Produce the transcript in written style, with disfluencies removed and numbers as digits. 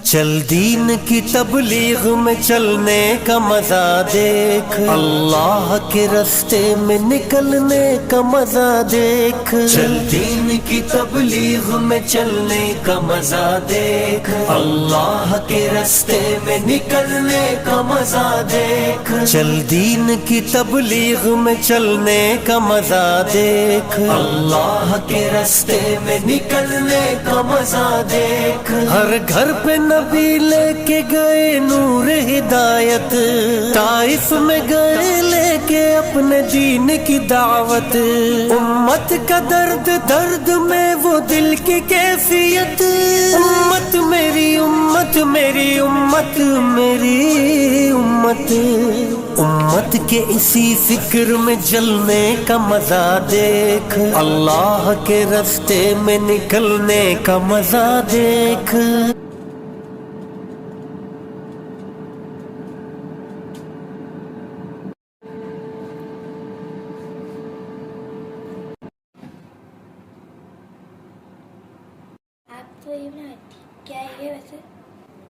چل دین کی تبلیغ میں چلنے کا مزہ دیکھ، اللہ کے راستے میں نکلنے کا مزہ دیکھ، چل دین کی تبلیغ میں چلنے کا مزہ دیکھ، اللہ کے راستے میں نکلنے کا مزہ دیکھ، چل دین کی تبلیغ میں چلنے کا مزہ دیکھ، اللہ کے راستے میں نکلنے کا مزہ دیکھ، ہر گھر پہ نبی لے کے گئے نور ہدایت، طائف میں گئے لے کے اپنے دین کی دعوت، امت کا درد درد میں وہ دل کی کیفیت، امت میری امت میری امت میری امت، امت کے اسی فکر میں جلنے کا مزہ دیکھ، اللہ کے راستے میں نکلنے کا مزہ دیکھ۔ آپ تو یہ بنا کیا ہے ویسے؟